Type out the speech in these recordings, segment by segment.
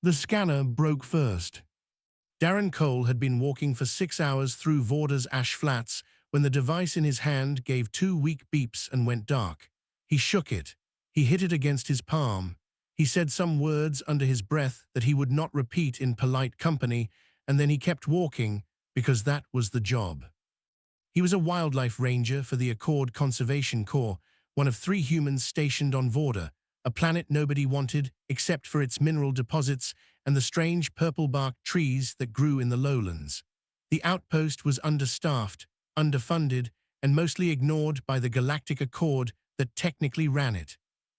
The scanner broke first. Darren Cole had been walking for 6 hours through Vorda's ash flats when the device in his hand gave 2 weak beeps and went dark. He shook it. He hit it against his palm. He said some words under his breath that he would not repeat in polite company, and then he kept walking because that was the job. He was a wildlife ranger for the Accord Conservation Corps, one of 3 humans stationed on Vorda, a planet nobody wanted except for its mineral deposits and the strange purple-barked trees that grew in the lowlands. The outpost was understaffed, underfunded, and mostly ignored by the Galactic Accord that technically ran it.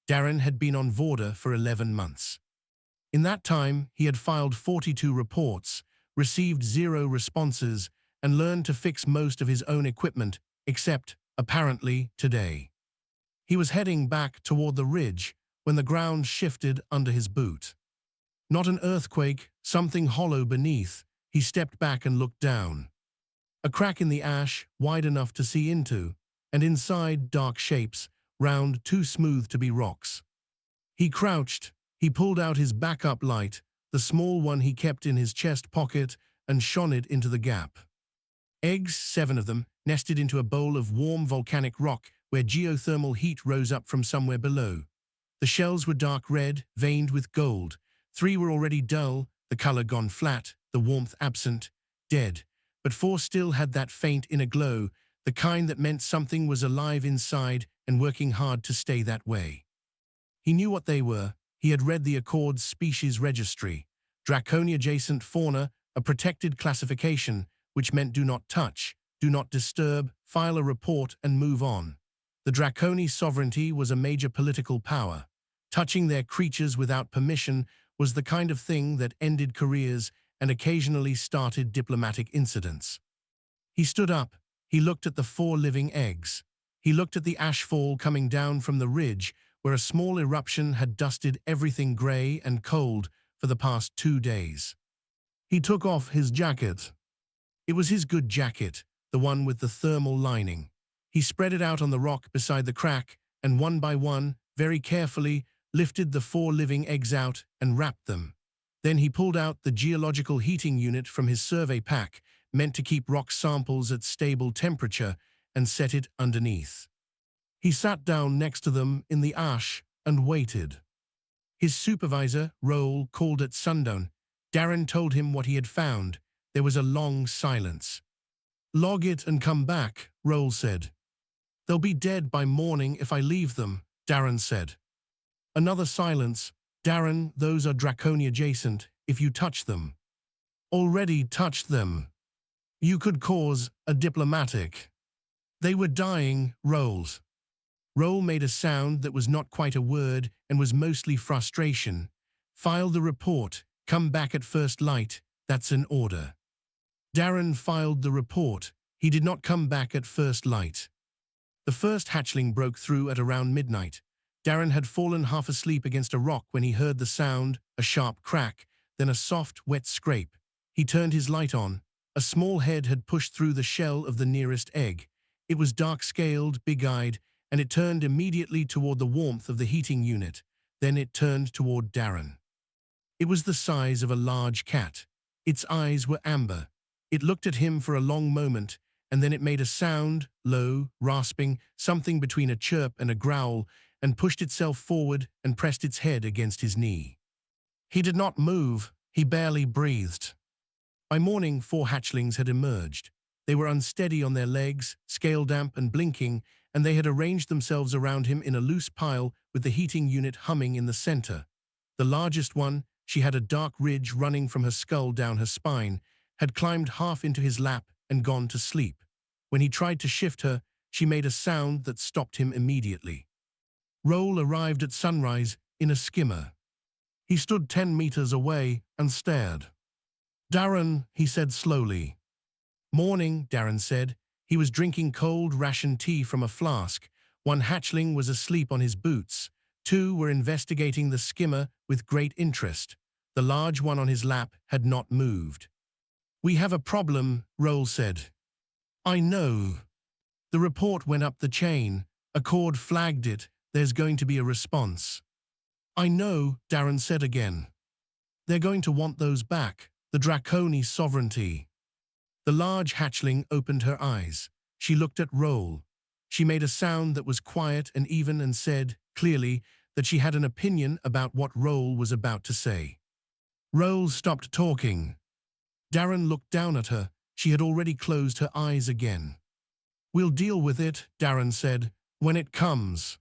Darren had been on Vorda for 11 months. In that time, he had filed 42 reports, received 0 responses, and learned to fix most of his own equipment, except, apparently, today. He was heading back toward the ridge when the ground shifted under his boot. Not an earthquake, something hollow beneath. He stepped back and looked down. A crack in the ash, wide enough to see into, and inside dark shapes, round too smooth to be rocks. He crouched. He pulled out his backup light, the small one he kept in his chest pocket, and shone it into the gap. Eggs, 7 of them, nested into a bowl of warm volcanic rock where geothermal heat rose up from somewhere below. The shells were dark red, veined with gold. 3 were already dull, the color gone flat, the warmth absent, dead. But 4 still had that faint inner glow, the kind that meant something was alive inside and working hard to stay that way. He knew what they were. He had read the Accord's species registry. Draconia-adjacent fauna, a protected classification, which meant do not touch, do not disturb, file a report, and move on. The Draconi sovereignty was a major political power. Touching their creatures without permission was the kind of thing that ended careers and occasionally started diplomatic incidents. He stood up. He looked at the 4 living eggs. He looked at the ashfall coming down from the ridge where a small eruption had dusted everything gray and cold for the past 2 days. He took off his jacket. It was his good jacket, the one with the thermal lining. He spread it out on the rock beside the crack and one by one, very carefully, lifted the 4 living eggs out and wrapped them. Then he pulled out the geological heating unit from his survey pack, meant to keep rock samples at stable temperature, and set it underneath. He sat down next to them in the ash and waited. His supervisor, Roll, called at sundown. Darren told him what he had found. There was a long silence. "Log it and come back," Roll said. "They'll be dead by morning if I leave them," Darren said. Another silence. "Darren, those are Draconia-adjacent. If you touch them." "Already touched them. You could cause a diplomatic." "They were dying," Rolls. Roll made a sound that was not quite a word and was mostly frustration. "File the report. Come back at first light. That's an order." Darren filed the report. He did not come back at first light. The first hatchling broke through at around midnight. Darren had fallen half asleep against a rock when he heard the sound, a sharp crack, then a soft, wet scrape. He turned his light on. A small head had pushed through the shell of the nearest egg. It was dark-scaled, big-eyed, and it turned immediately toward the warmth of the heating unit. Then it turned toward Darren. It was the size of a large cat. Its eyes were amber. It looked at him for a long moment, and then it made a sound, low, rasping, something between a chirp and a growl, and pushed itself forward and pressed its head against his knee. He did not move. He barely breathed. By morning, 4 hatchlings had emerged. They were unsteady on their legs, scale-damp and blinking, and they had arranged themselves around him in a loose pile with the heating unit humming in the center. The largest one, she had a dark ridge running from her skull down her spine, had climbed half into his lap and gone to sleep. When he tried to shift her, she made a sound that stopped him immediately. Roll arrived at sunrise in a skimmer. He stood 10 meters away and stared. "Darren," he said slowly. "Morning," Darren said. He was drinking cold ration tea from a flask. 1 hatchling was asleep on his boots. 2 were investigating the skimmer with great interest. The large one on his lap had not moved. "We have a problem," Roll said. "I know." The report went up the chain. Accord flagged it. There's going to be a response. "I know," Darren said again. They're going to want those back, the Draconi sovereignty. The large hatchling opened her eyes. She looked at Roll. She made a sound that was quiet and even and said, clearly, that she had an opinion about what Roll was about to say. Roll stopped talking. Darren looked down at her. She had already closed her eyes again. "We'll deal with it," Darren said, "when it comes."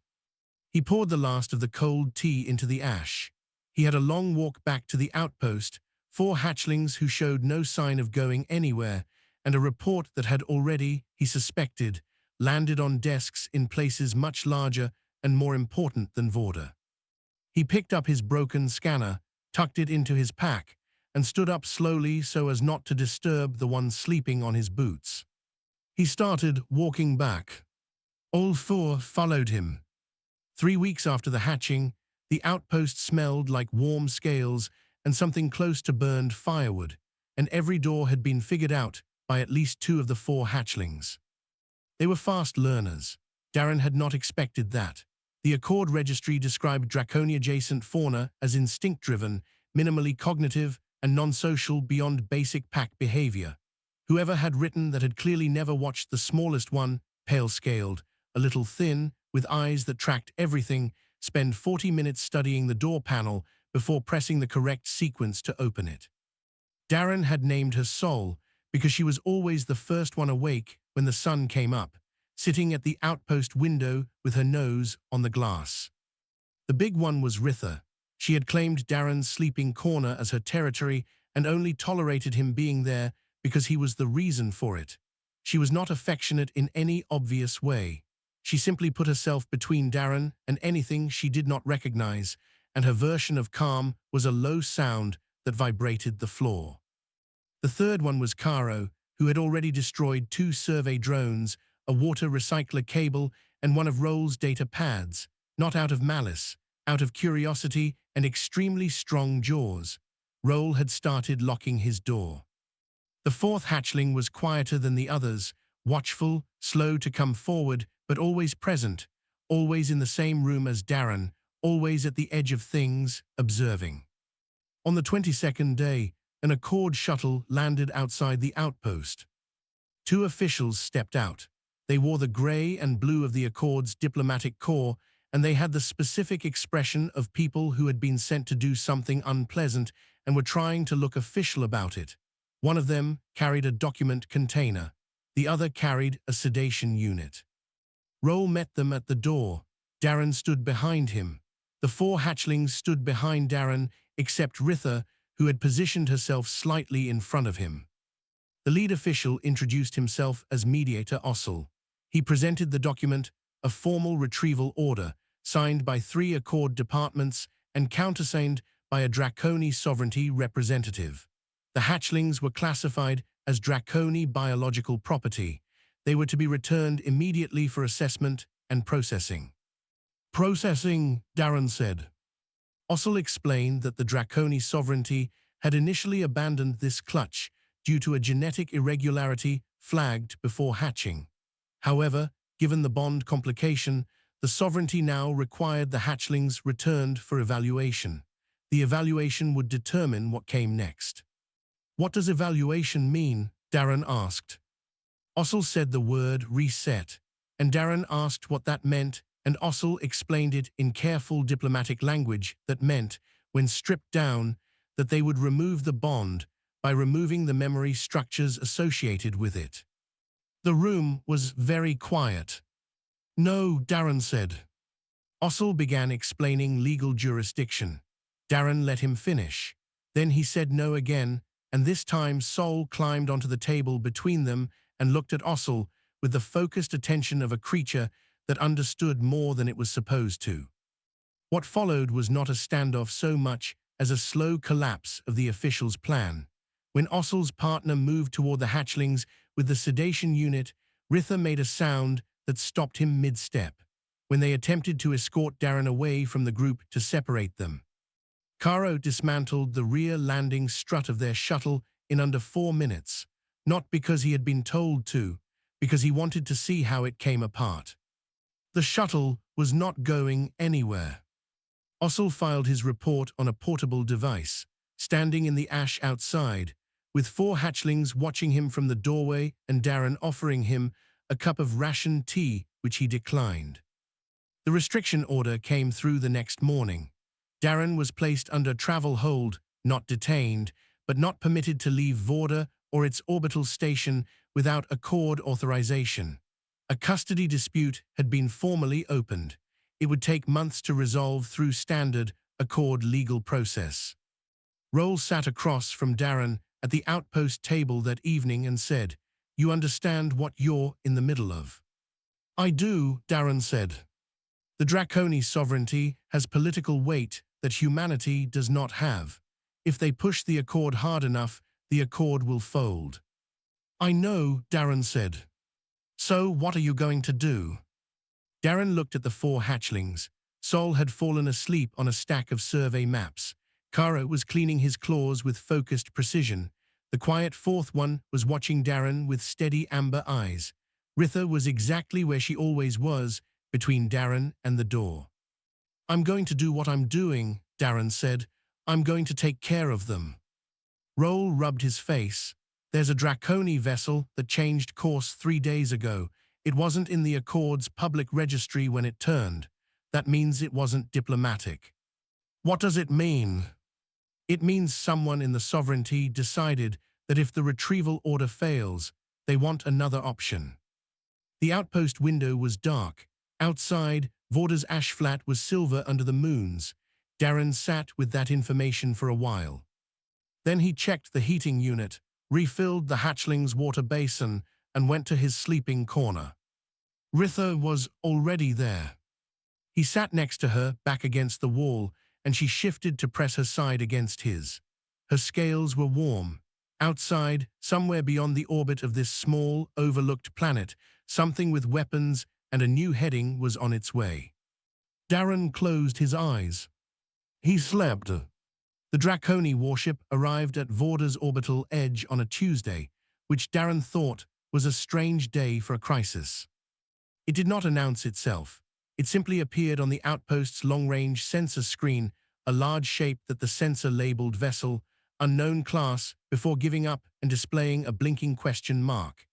He poured the last of the cold tea into the ash. He had a long walk back to the outpost, 4 hatchlings who showed no sign of going anywhere, and a report that had already, he suspected, landed on desks in places much larger and more important than Vorda. He picked up his broken scanner, tucked it into his pack, and stood up slowly so as not to disturb the one sleeping on his boots. He started walking back. All 4 followed him. 3 weeks after the hatching, the outpost smelled like warm scales and something close to burned firewood, and every door had been figured out by at least 2 of the 4 hatchlings. They were fast learners. Darren had not expected that. The Accord Registry described Draconi-adjacent fauna as instinct-driven, minimally cognitive, and non-social beyond basic pack behavior. Whoever had written that had clearly never watched the smallest one, pale-scaled, a little thin, with eyes that tracked everything, spend 40 minutes studying the door panel before pressing the correct sequence to open it. Darren had named her Sol because she was always the first one awake when the sun came up, sitting at the outpost window with her nose on the glass. The big one was Ritha. She had claimed Darren's sleeping corner as her territory and only tolerated him being there because he was the reason for it. She was not affectionate in any obvious way. She simply put herself between Darren and anything she did not recognize, and her version of calm was a low sound that vibrated the floor. The third one was Caro, who had already destroyed 2 survey drones, a water recycler cable, and one of Roll's data pads, not out of malice, out of curiosity and extremely strong jaws. Roll had started locking his door. The 4th hatchling was quieter than the others, watchful, slow to come forward, but always present, always in the same room as Darren, always at the edge of things, observing. On the 22nd day, an Accord shuttle landed outside the outpost. 2 officials stepped out. They wore the gray and blue of the Accord's diplomatic corps, and they had the specific expression of people who had been sent to do something unpleasant and were trying to look official about it. One of them carried a document container. The other carried a sedation unit. Roll met them at the door. Darren stood behind him. The 4 hatchlings stood behind Darren, except Ritha, who had positioned herself slightly in front of him. The lead official introduced himself as Mediator Ossel. He presented the document, a formal retrieval order, signed by 3 Accord departments and countersigned by a Draconi sovereignty representative. The hatchlings were classified as Draconi biological property. They were to be returned immediately for assessment and processing. "Processing," Darren said. Ossel explained that the Draconi sovereignty had initially abandoned this clutch due to a genetic irregularity flagged before hatching. However, given the bond complication, the sovereignty now required the hatchlings returned for evaluation. The evaluation would determine what came next. "What does evaluation mean?" Darren asked. Ossel said the word reset, and Darren asked what that meant, and Ossel explained it in careful diplomatic language that meant, when stripped down, that they would remove the bond by removing the memory structures associated with it. The room was very quiet. "No," Darren said. Ossel began explaining legal jurisdiction. Darren let him finish. Then he said no again, and this time Sol climbed onto the table between them and looked at Ossel with the focused attention of a creature that understood more than it was supposed to. What followed was not a standoff so much as a slow collapse of the official's plan. When Ossel's partner moved toward the hatchlings with the sedation unit, Ritha made a sound that stopped him mid-step, when they attempted to escort Darren away from the group to separate them. Caro dismantled the rear landing strut of their shuttle in under 4 minutes, not because he had been told to, because he wanted to see how it came apart. The shuttle was not going anywhere. Ossel filed his report on a portable device. standing in the ash outside, with 4 hatchlings watching him from the doorway and Darren offering him a cup of rationed tea, which he declined. The restriction order came through the next morning. Darren was placed under travel hold, not detained, but not permitted to leave Vorda or its orbital station without Accord authorization. A custody dispute had been formally opened. It would take months to resolve through standard Accord legal process. Roll sat across from Darren at the outpost table that evening and said, "You understand what you're in the middle of?" "I do," Darren said. "The Draconi sovereignty has political weight that humanity does not have. If they push the Accord hard enough, the Accord will fold." "I know," Darren said. "So what are you going to do?" Darren looked at the 4 hatchlings. Sol had fallen asleep on a stack of survey maps. Kara was cleaning his claws with focused precision. The quiet 4th one was watching Darren with steady amber eyes. Ritha was exactly where she always was, between Darren and the door. "I'm going to do what I'm doing," Darren said. "I'm going to take care of them." Roll rubbed his face. "There's a Draconi vessel that changed course 3 days ago. It wasn't in the Accord's public registry when it turned. That means it wasn't diplomatic." "What does it mean?" "It means someone in the sovereignty decided that if the retrieval order fails, they want another option." The outpost window was dark. Outside, Vorda's ash flat was silver under the moons. Darren sat with that information for a while. Then he checked the heating unit, refilled the hatchling's water basin, and went to his sleeping corner. Ritha was already there. He sat next to her, back against the wall, and she shifted to press her side against his. Her scales were warm. Outside, somewhere beyond the orbit of this small, overlooked planet, something with weapons and a new heading was on its way. Darren closed his eyes. He slept. The Draconi warship arrived at Vorda's orbital edge on a Tuesday, which Darren thought was a strange day for a crisis. It did not announce itself. It simply appeared on the outpost's long-range sensor screen, a large shape that the sensor labeled vessel, unknown class, before giving up and displaying a blinking question mark.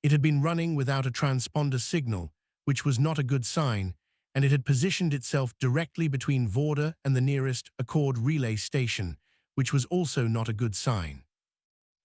It had been running without a transponder signal, which was not a good sign, and it had positioned itself directly between Vorda and the nearest Accord relay station, which was also not a good sign.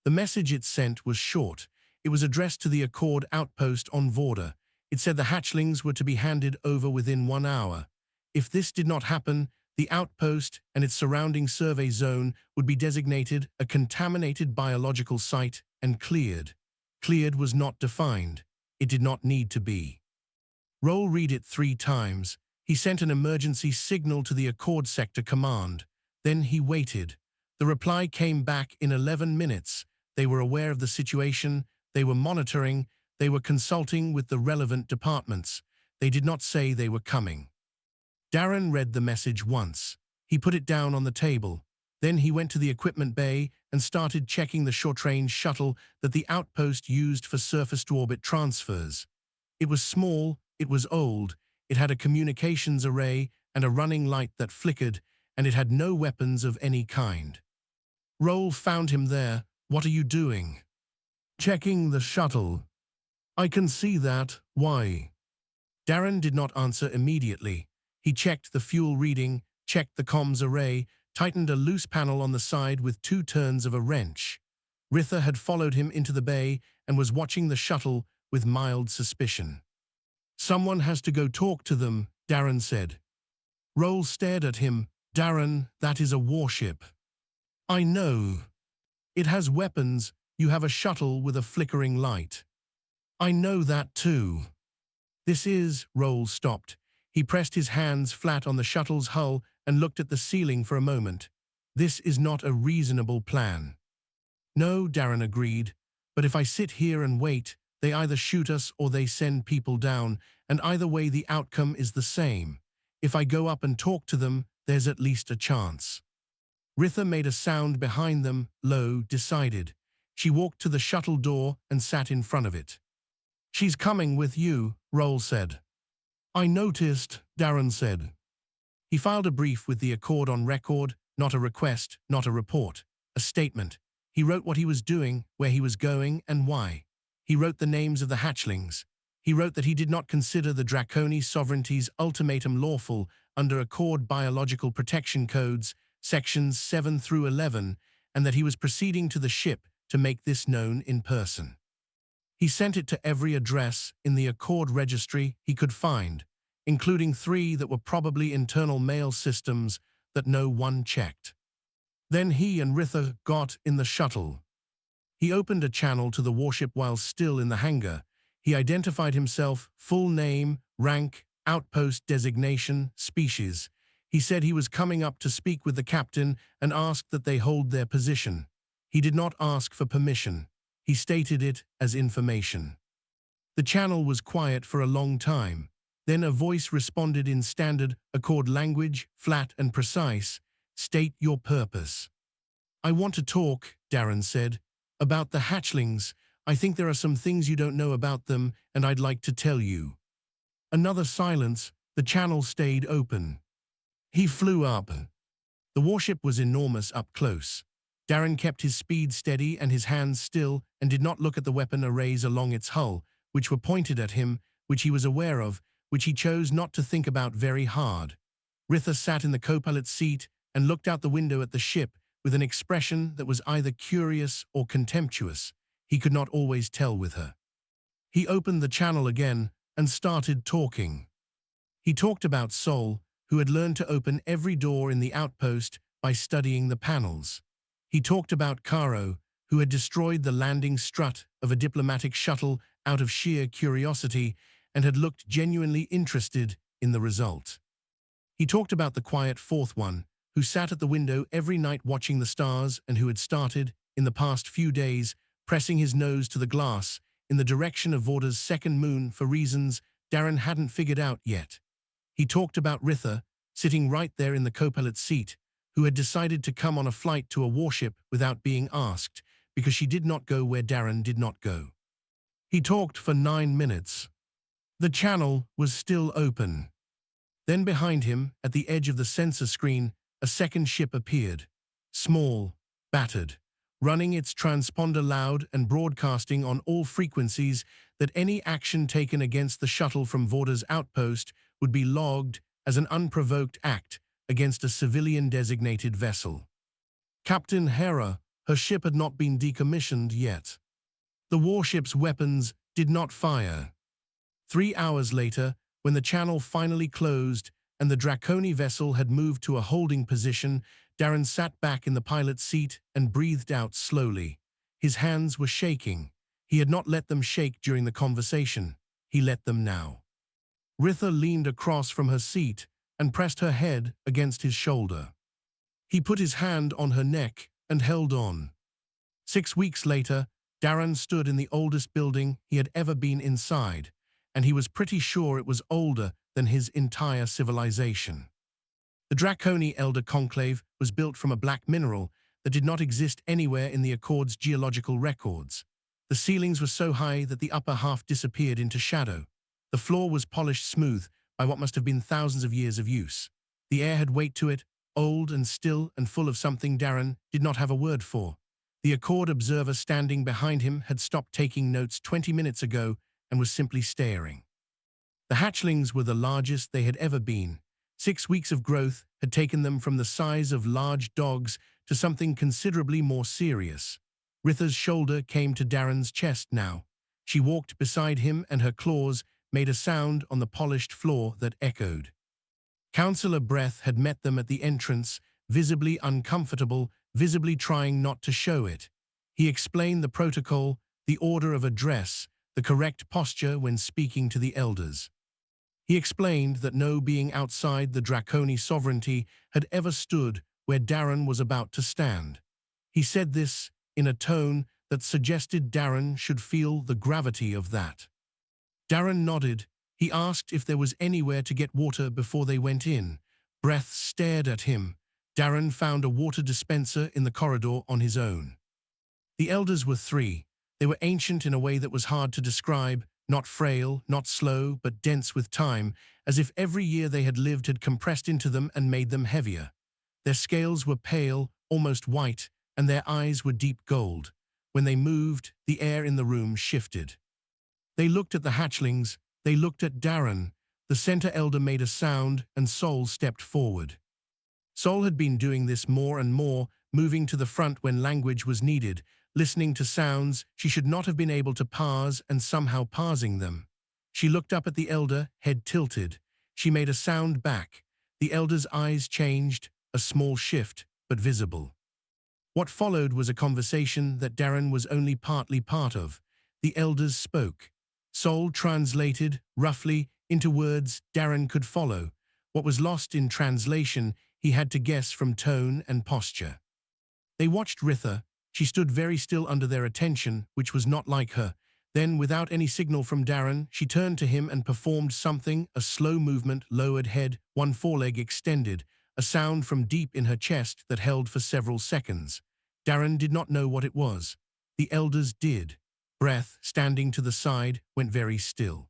The message it sent was short. It was addressed to the Accord outpost on Vorda. It said the hatchlings were to be handed over within 1 hour. If this did not happen, the outpost and its surrounding survey zone would be designated a contaminated biological site and cleared. Cleared was not defined. It did not need to be. Roll read it 3 times. He sent an emergency signal to the Accord Sector Command. Then he waited. The reply came back in 11 minutes. They were aware of the situation. They were monitoring. They were consulting with the relevant departments. They did not say they were coming. Darren read the message once. He put it down on the table. Then he went to the equipment bay and started checking the short-range shuttle that the outpost used for surface-to-orbit transfers. It was small, it was old, it had a communications array and a running light that flickered, and it had no weapons of any kind. Roll found him there. "What are you doing?" "Checking the shuttle." "I can see that. Why?" Darren did not answer immediately. He checked the fuel reading, checked the comms array, tightened a loose panel on the side with 2 turns of a wrench. Ritha had followed him into the bay and was watching the shuttle with mild suspicion. "Someone has to go talk to them," Darren said. Roll stared at him. "Darren, that is a warship." "I know. It has weapons. You have a shuttle with a flickering light." "I know that too." "This is..." Roll stopped. He pressed his hands flat on the shuttle's hull and looked at the ceiling for a moment. "This is not a reasonable plan." "No," Darren agreed. "But if I sit here and wait, they either shoot us or they send people down, and either way the outcome is the same. If I go up and talk to them, there's at least a chance." Ritha made a sound behind them, low, decided. She walked to the shuttle door and sat in front of it. "She's coming with you," Roll said. "I noticed," Darren said. He filed a brief with the Accord on record, not a request, not a report, a statement. He wrote what he was doing, where he was going, and why. He wrote the names of the hatchlings. He wrote that he did not consider the Draconi sovereignty's ultimatum lawful under Accord Biological Protection Codes, sections 7 through 11, and that he was proceeding to the ship to make this known in person. He sent it to every address in the Accord registry he could find, including 3 that were probably internal mail systems that no one checked. Then he and Ritha got in the shuttle. He opened a channel to the warship while still in the hangar. He identified himself, full name, rank, outpost designation, species. He said he was coming up to speak with the captain and asked that they hold their position. He did not ask for permission. He stated it as information. The channel was quiet for a long time. Then a voice responded in standard Accord language, flat and precise. State your purpose. I want to talk, Darren said, about the hatchlings. I think there are some things you don't know about them, and I'd like to tell you. Another silence. The channel stayed open. He flew up. The warship was enormous up close. Darren kept his speed steady and his hands still and did not look at the weapon arrays along its hull, which were pointed at him, which he was aware of, which he chose not to think about very hard. Ritha sat in the co-pilot's seat and looked out the window at the ship with an expression that was either curious or contemptuous. He could not always tell with her. He opened the channel again and started talking. He talked about Sol, who had learned to open every door in the outpost by studying the panels. He talked about Caro, who had destroyed the landing strut of a diplomatic shuttle out of sheer curiosity and had looked genuinely interested in the result. He talked about the quiet fourth one, who sat at the window every night watching the stars and who had started, in the past few days, pressing his nose to the glass in the direction of Vorda's second moon for reasons Darren hadn't figured out yet. He talked about Ritha, sitting right there in the co-pilot's seat, who had decided to come on a flight to a warship without being asked, because she did not go where Darren did not go. He talked for 9 minutes. The channel was still open. Then behind him, at the edge of the sensor screen, a second ship appeared. Small, battered, running its transponder loud and broadcasting on all frequencies that any action taken against the shuttle from Vorda's outpost would be logged as an unprovoked act against a civilian-designated vessel. Captain Hera, her ship had not been decommissioned yet. The warship's weapons did not fire. 3 hours later, when the channel finally closed and the Draconi vessel had moved to a holding position, Darren sat back in the pilot's seat and breathed out slowly. His hands were shaking. He had not let them shake during the conversation. He let them now. Ritha leaned across from her seat and pressed her head against his shoulder. He put his hand on her neck and held on. 6 weeks later, Darren stood in the oldest building he had ever been inside, and he was pretty sure it was older than his entire civilization. The Draconi Elder Conclave was built from a black mineral that did not exist anywhere in the Accord's geological records. The ceilings were so high that the upper half disappeared into shadow. The floor was polished smooth by what must have been thousands of years of use. The air had weight to it, old and still and full of something Darren did not have a word for. The Accord observer standing behind him had stopped taking notes 20 minutes ago and was simply staring. The hatchlings were the largest they had ever been. 6 weeks of growth had taken them from the size of large dogs to something considerably more serious. Ritha's shoulder came to Darren's chest now. She walked beside him and her claws made a sound on the polished floor that echoed. Counselor Breath had met them at the entrance, visibly uncomfortable, visibly trying not to show it. He explained the protocol, the order of address, the correct posture when speaking to the elders. He explained that no being outside the Draconi sovereignty had ever stood where Darren was about to stand. He said this in a tone that suggested Darren should feel the gravity of that. Darren nodded. He asked if there was anywhere to get water before they went in. Breath stared at him. Darren found a water dispenser in the corridor on his own. The elders were 3. They were ancient in a way that was hard to describe, not frail, not slow, but dense with time, as if every year they had lived had compressed into them and made them heavier. Their scales were pale, almost white, and their eyes were deep gold. When they moved, the air in the room shifted. They looked at the hatchlings, they looked at Darren. The center elder made a sound, and Sol stepped forward. Sol had been doing this more and more, moving to the front when language was needed, listening to sounds she should not have been able to parse and somehow parsing them. She looked up at the elder, head tilted. She made a sound back. The elder's eyes changed, a small shift, but visible. What followed was a conversation that Darren was only partly part of. The elders spoke. Sol translated, roughly, into words Darren could follow. What was lost in translation, he had to guess from tone and posture. They watched Ritha. She stood very still under their attention, which was not like her. Then, without any signal from Darren, she turned to him and performed something, a slow movement, lowered head, one foreleg extended, a sound from deep in her chest that held for several seconds. Darren did not know what it was. The elders did. Breath, standing to the side, went very still.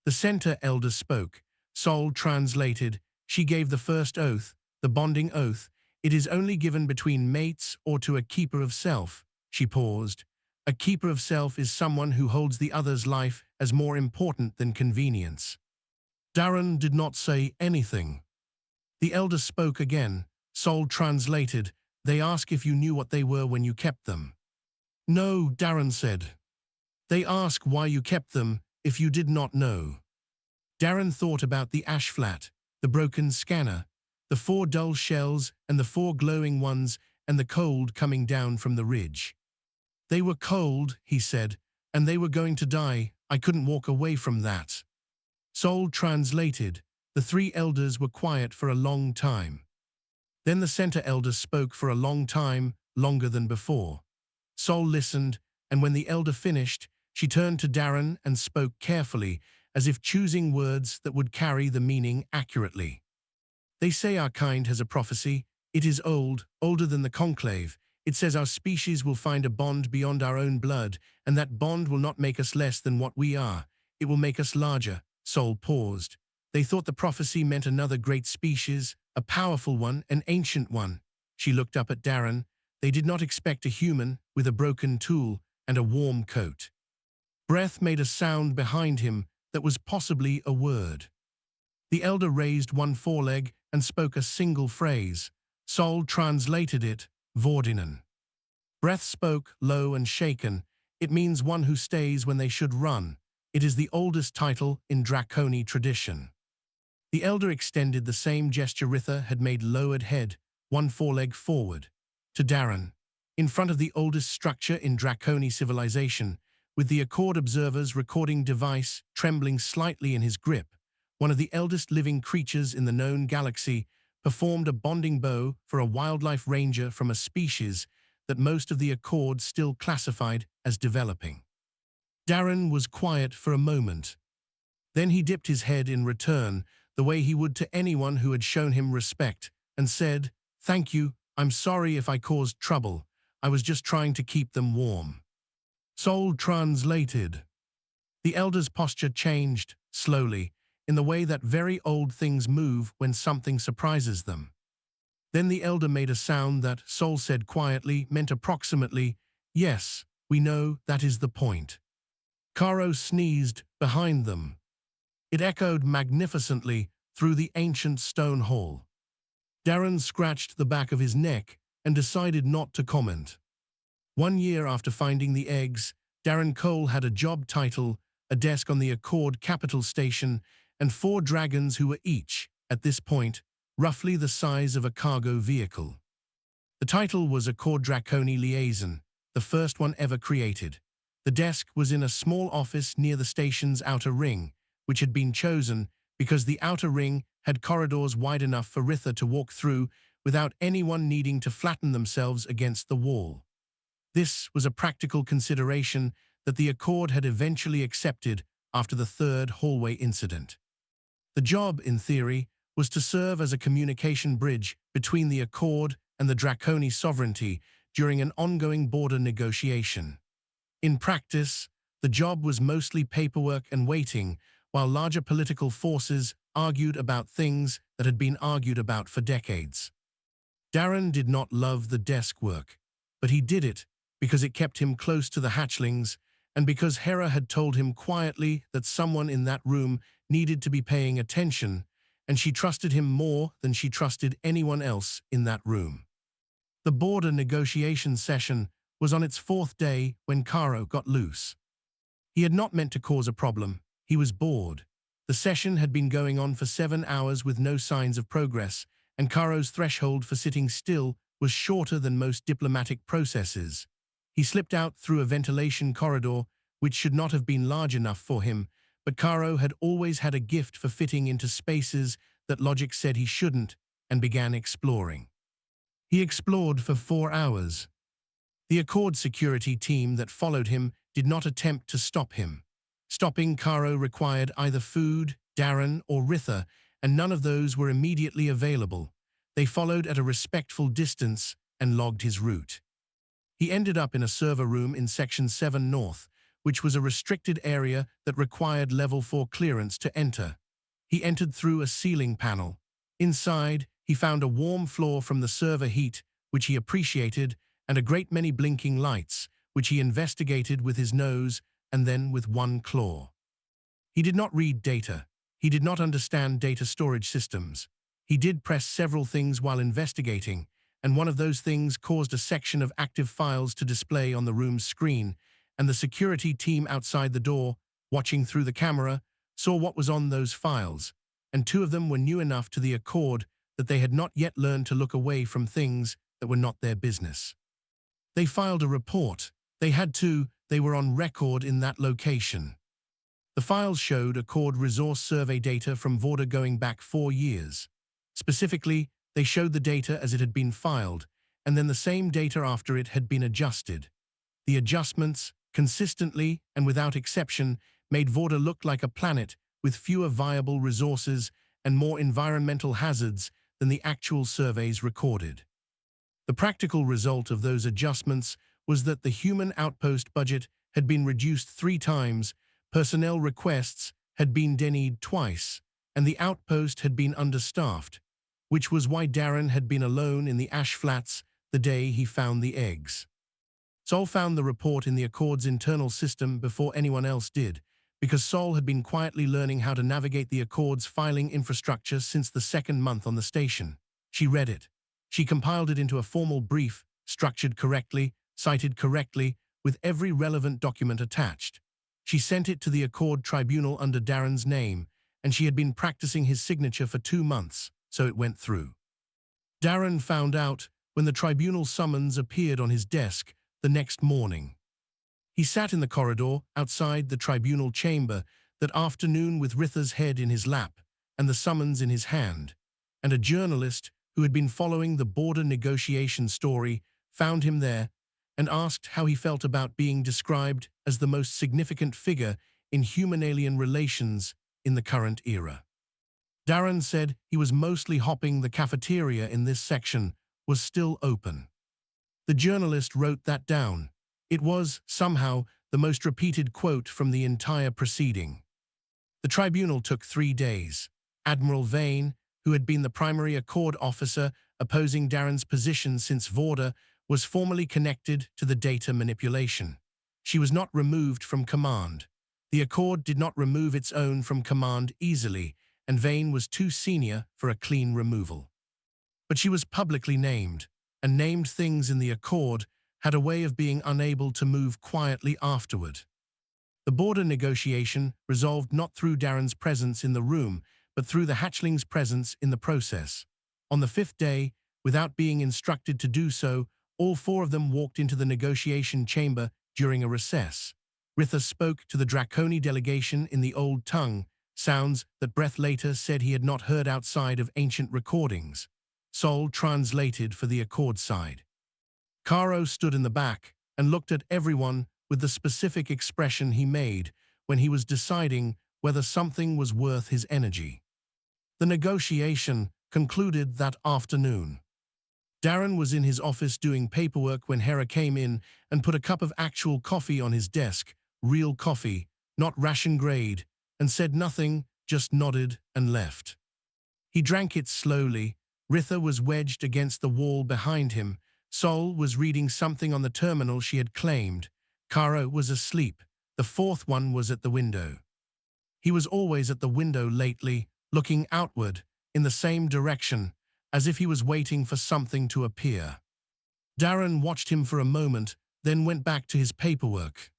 The center elder spoke. Sol translated. She gave the first oath, the bonding oath. It is only given between mates or to a keeper of self. She paused. A keeper of self is someone who holds the other's life as more important than convenience. Darren did not say anything. The elder spoke again. Sol translated. They ask if you knew what they were when you kept them. No, Darren said. They ask why you kept them if you did not know. Darren thought about the ash flat, the broken scanner, the 4 dull shells and the 4 glowing ones, and the cold coming down from the ridge. They were cold, he said, and they were going to die. I couldn't walk away from that. Sol translated. The 3 elders were quiet for a long time. Then the center elder spoke for a long time, longer than before. Sol listened, and when the elder finished, she turned to Darren and spoke carefully, as if choosing words that would carry the meaning accurately. They say our kind has a prophecy. It is old, older than the conclave. It says our species will find a bond beyond our own blood, and that bond will not make us less than what we are. It will make us larger. Sol paused. They thought the prophecy meant another great species, a powerful one, an ancient one. She looked up at Darren. They did not expect a human with a broken tool and a warm coat. Breath made a sound behind him that was possibly a word. The elder raised one foreleg and spoke a single phrase. Sol translated it, Vordinen. Breath spoke, low and shaken. It means one who stays when they should run. It is the oldest title in Draconi tradition. The elder extended the same gesture Ritha had made, lowered head, one foreleg forward. To Darren, in front of the oldest structure in Draconi civilization, with the Accord Observer's recording device trembling slightly in his grip, one of the eldest living creatures in the known galaxy performed a bonding bow for a wildlife ranger from a species that most of the Accord still classified as developing. Darren was quiet for a moment. Then he dipped his head in return, the way he would to anyone who had shown him respect, and said, "Thank you, I'm sorry if I caused trouble. I was just trying to keep them warm." Sol translated. The elder's posture changed, slowly, in the way that very old things move when something surprises them. Then the elder made a sound that, Sol said quietly, meant approximately, "Yes, we know that is the point." Caro sneezed behind them. It echoed magnificently through the ancient stone hall. Darren scratched the back of his neck and decided not to comment. 1 year after finding the eggs, Darren Cole had a job title, a desk on the Accord Capital Station, and 4 dragons who were each, at this point, roughly the size of a cargo vehicle. The title was Accord Draconi Liaison, the first one ever created. The desk was in a small office near the station's outer ring, which had been chosen because the outer ring had corridors wide enough for Ritha to walk through without anyone needing to flatten themselves against the wall. This was a practical consideration that the Accord had eventually accepted after the 3rd hallway incident. The job, in theory, was to serve as a communication bridge between the Accord and the Draconi sovereignty during an ongoing border negotiation. In practice, the job was mostly paperwork and waiting, while larger political forces argued about things that had been argued about for decades. Darren did not love the desk work, but he did it because it kept him close to the hatchlings and because Hera had told him quietly that someone in that room needed to be paying attention, and she trusted him more than she trusted anyone else in that room. The border negotiation session was on its fourth day when Caro got loose. He had not meant to cause a problem. He was bored. The session had been going on for 7 hours with no signs of progress, and Caro's threshold for sitting still was shorter than most diplomatic processes. He slipped out through a ventilation corridor, which should not have been large enough for him, but Caro had always had a gift for fitting into spaces that logic said he shouldn't, and began exploring. He explored for 4 hours. The Accord security team that followed him did not attempt to stop him. Stopping Caro required either food, Darren, or Ritha, and none of those were immediately available. They followed at a respectful distance and logged his route. He ended up in a server room in Section 7 North, which was a restricted area that required Level 4 clearance to enter. He entered through a ceiling panel. Inside, he found a warm floor from the server heat, which he appreciated, and a great many blinking lights, which he investigated with his nose and then with one claw. He did not read data. He did not understand data storage systems. He did press several things while investigating, and one of those things caused a section of active files to display on the room's screen, and the security team outside the door, watching through the camera, saw what was on those files, and 2 of them were new enough to the Accord that they had not yet learned to look away from things that were not their business. They filed a report. They had to. They were on record in that location. The files showed Accord resource survey data from Vorda going back 4 years. Specifically, they showed the data as it had been filed, and then the same data after it had been adjusted. The adjustments, consistently and without exception, made Vorda look like a planet with fewer viable resources and more environmental hazards than the actual surveys recorded. The practical result of those adjustments was that the human outpost budget had been reduced 3 times, personnel requests had been denied twice, and the outpost had been understaffed, which was why Darren had been alone in the ash flats the day he found the eggs. Sol found the report in the Accord's internal system before anyone else did, because Sol had been quietly learning how to navigate the Accord's filing infrastructure since the 2nd month on the station. She read it. She compiled it into a formal brief, structured correctly, cited correctly, with every relevant document attached. She sent it to the Accord Tribunal under Darren's name, and she had been practicing his signature for 2 months, so it went through. Darren found out when the tribunal summons appeared on his desk the next morning. He sat in the corridor outside the tribunal chamber that afternoon with Ritha's head in his lap and the summons in his hand, and a journalist who had been following the border negotiation story found him there and asked how he felt about being described as the most significant figure in human-alien relations in the current era. Darren said he was mostly hoping the cafeteria in this section was still open. The journalist wrote that down. It was, somehow, the most repeated quote from the entire proceeding. The tribunal took 3 days. Admiral Vane, who had been the primary Accord officer opposing Darren's position since Vorda, was formally connected to the data manipulation. She was not removed from command. The Accord did not remove its own from command easily, and Vane was too senior for a clean removal. But she was publicly named, and named things in the Accord had a way of being unable to move quietly afterward. The border negotiation resolved not through Darren's presence in the room, but through the hatchling's presence in the process. On the 5th day, without being instructed to do so, all 4 of them walked into the negotiation chamber during a recess. Ritha spoke to the Draconi delegation in the old tongue, sounds that Breath later said he had not heard outside of ancient recordings. Sol translated for the Accord side. Caro stood in the back and looked at everyone with the specific expression he made when he was deciding whether something was worth his energy. The negotiation concluded that afternoon. Darren was in his office doing paperwork when Hera came in and put a cup of actual coffee on his desk, real coffee, not ration grade, and said nothing, just nodded and left. He drank it slowly, Ritha was wedged against the wall behind him. Sol was reading something on the terminal she had claimed. Kara was asleep. The fourth one was at the window. He was always at the window lately, looking outward, in the same direction, as if he was waiting for something to appear. Darren watched him for a moment, then went back to his paperwork.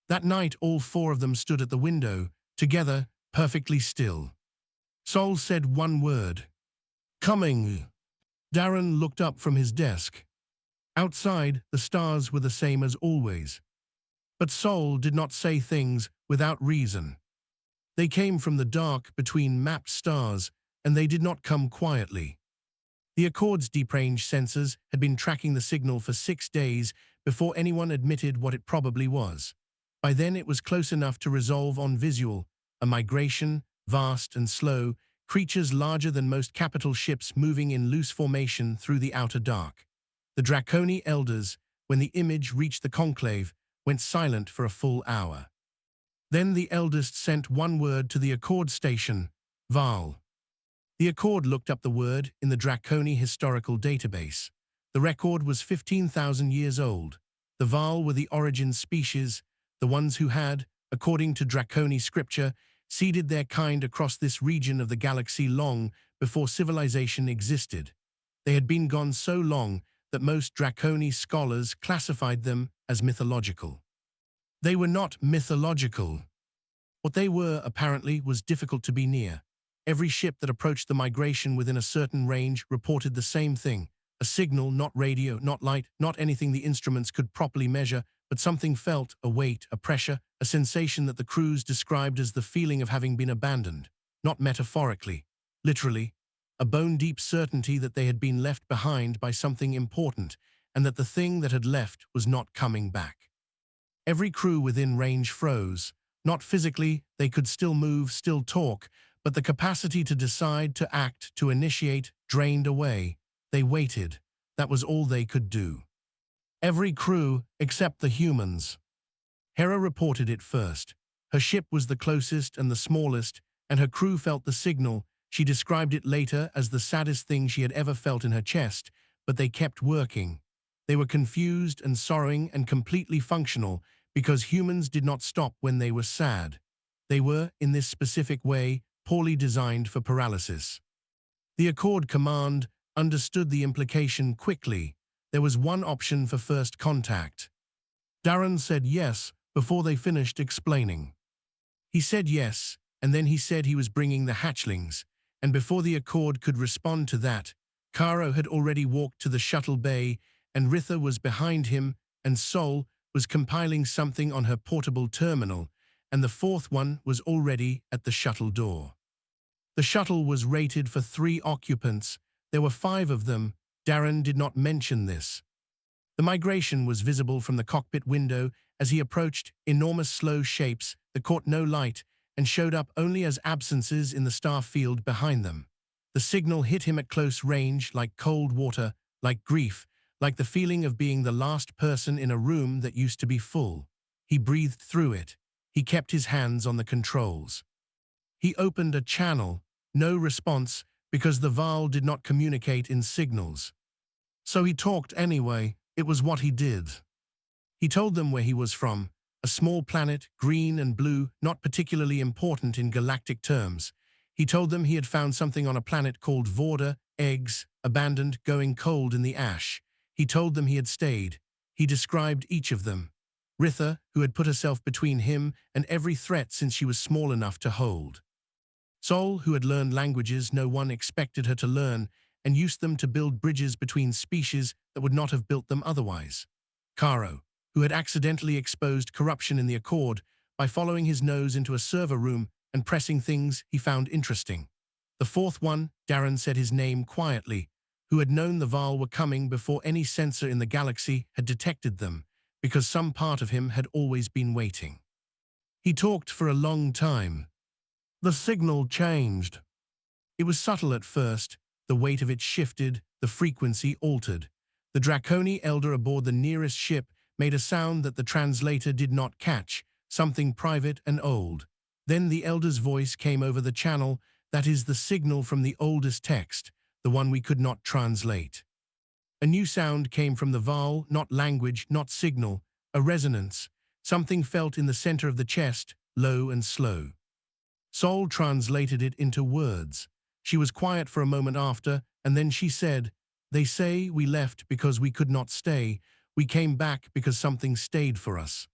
That night all four of them stood at the window, together, perfectly still. Sol said one word. "Coming." Darren looked up from his desk. Outside, the stars were the same as always. But Sol did not say things without reason. They came from the dark between mapped stars, and they did not come quietly. The Accord's deep range sensors had been tracking the signal for 6 days before anyone admitted what it probably was. By then it was close enough to resolve on visual, a migration, vast and slow, creatures larger than most capital ships moving in loose formation through the outer dark. The Draconi elders, when the image reached the conclave, went silent for a full hour. Then the eldest sent one word to the Accord station, Val. The Accord looked up the word in the Draconi historical database. The record was 15,000 years old. The Val were the origin species, the ones who had, according to Draconi scripture, seeded their kind across this region of the galaxy long before civilization existed. They had been gone so long that most Draconi scholars classified them as mythological. They were not mythological. What they were, apparently, was difficult to be near. Every ship that approached the migration within a certain range reported the same thing. A signal, not radio, not light, not anything the instruments could properly measure, but something felt, a weight, a pressure, a sensation that the crews described as the feeling of having been abandoned. Not metaphorically, literally. A bone-deep certainty that they had been left behind by something important, and that the thing that had left was not coming back. Every crew within range froze. Not physically, they could still move, still talk, but the capacity to decide, to act, to initiate, drained away. They waited. That was all they could do. Every crew, except the humans. Hera reported it first. Her ship was the closest and the smallest, and her crew felt the signal. She described it later as the saddest thing she had ever felt in her chest, but they kept working. They were confused and sorrowing and completely functional because humans did not stop when they were sad. They were, in this specific way, poorly designed for paralysis. The Accord command understood the implication quickly. There was one option for first contact. Darren said yes before they finished explaining. He said yes, and then he said he was bringing the hatchlings, and before the Accord could respond to that, Karo had already walked to the shuttle bay, and Ritha was behind him, and Sol was compiling something on her portable terminal, and the fourth one was already at the shuttle door. The shuttle was rated for 3 occupants. There were 5 of them. Darren did not mention this. The migration was visible from the cockpit window as he approached, enormous slow shapes that caught no light and showed up only as absences in the star field behind them. The signal hit him at close range like cold water, like grief, like the feeling of being the last person in a room that used to be full. He breathed through it. He kept his hands on the controls. He opened a channel. No response, because the Val did not communicate in signals. So he talked anyway. It was what he did. He told them where he was from, a small planet, green and blue, not particularly important in galactic terms. He told them he had found something on a planet called Vorda, eggs, abandoned, going cold in the ash. He told them he had stayed. He described each of them. Ritha, who had put herself between him and every threat since she was small enough to hold. Sol, who had learned languages no one expected her to learn, and used them to build bridges between species that would not have built them otherwise. Karo, who had accidentally exposed corruption in the Accord by following his nose into a server room and pressing things he found interesting. The fourth one, Darren said his name quietly, who had known the Val were coming before any sensor in the galaxy had detected them, because some part of him had always been waiting. He talked for a long time. The signal changed. It was subtle at first. The weight of it shifted, the frequency altered. The Draconi elder aboard the nearest ship made a sound that the translator did not catch, something private and old. Then the elder's voice came over the channel. That is the signal from the oldest text. the one we could not translate. A new sound came from the Val, not language, not signal, a resonance, something felt in the center of the chest, low and slow. Sol translated it into words. She was quiet for a moment after, and then she said, "They say we left because we could not stay. We came back because something stayed for us."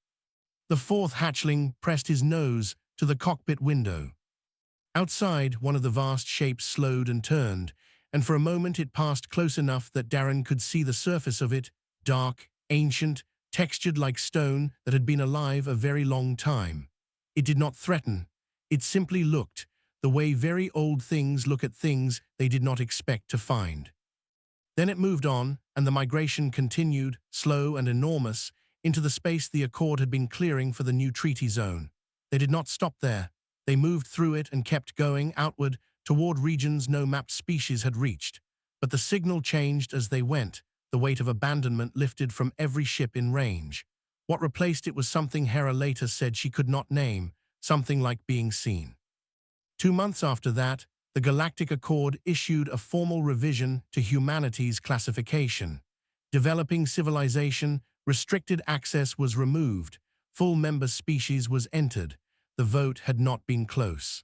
The fourth hatchling pressed his nose to the cockpit window. Outside, one of the vast shapes slowed and turned, and for a moment it passed close enough that Darren could see the surface of it, dark, ancient, textured like stone that had been alive a very long time. It did not threaten. It simply looked, the way very old things look at things they did not expect to find. Then it moved on, and the migration continued, slow and enormous, into the space the Accord had been clearing for the new treaty zone. They did not stop there. They moved through it and kept going outward toward regions no mapped species had reached. But the signal changed as they went. The weight of abandonment lifted from every ship in range. What replaced it was something Hera later said she could not name, something like being seen. 2 months after that, the Galactic Accord issued a formal revision to humanity's classification. Developing civilization, restricted access was removed, full member species was entered. The vote had not been close.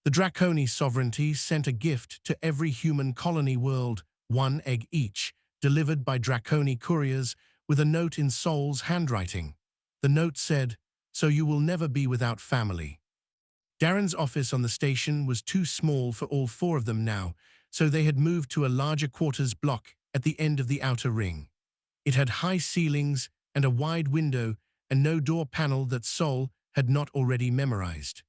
The Draconi sovereignty sent a gift to every human colony world, 1 egg each, delivered by Draconi couriers with a note in Sol's handwriting. The note said, "So you will never be without family." Darren's office on the station was too small for all 4 of them now, so they had moved to a larger quarters block at the end of the outer ring. It had high ceilings and a wide window and no door panel that Sol had not already memorized.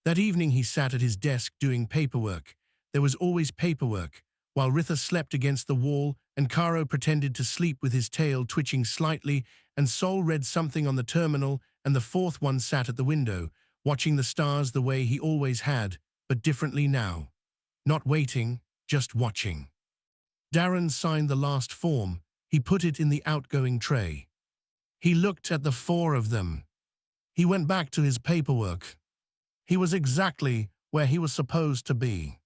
That evening he sat at his desk doing paperwork. There was always paperwork, while Ritha slept against the wall and Caro pretended to sleep with his tail twitching slightly, and Sol read something on the terminal, and the 4th one sat at the window, watching the stars the way he always had, but differently now. Not waiting, just watching. Darren signed the last form. He put it in the outgoing tray. He looked at the 4 of them. He went back to his paperwork. He was exactly where he was supposed to be.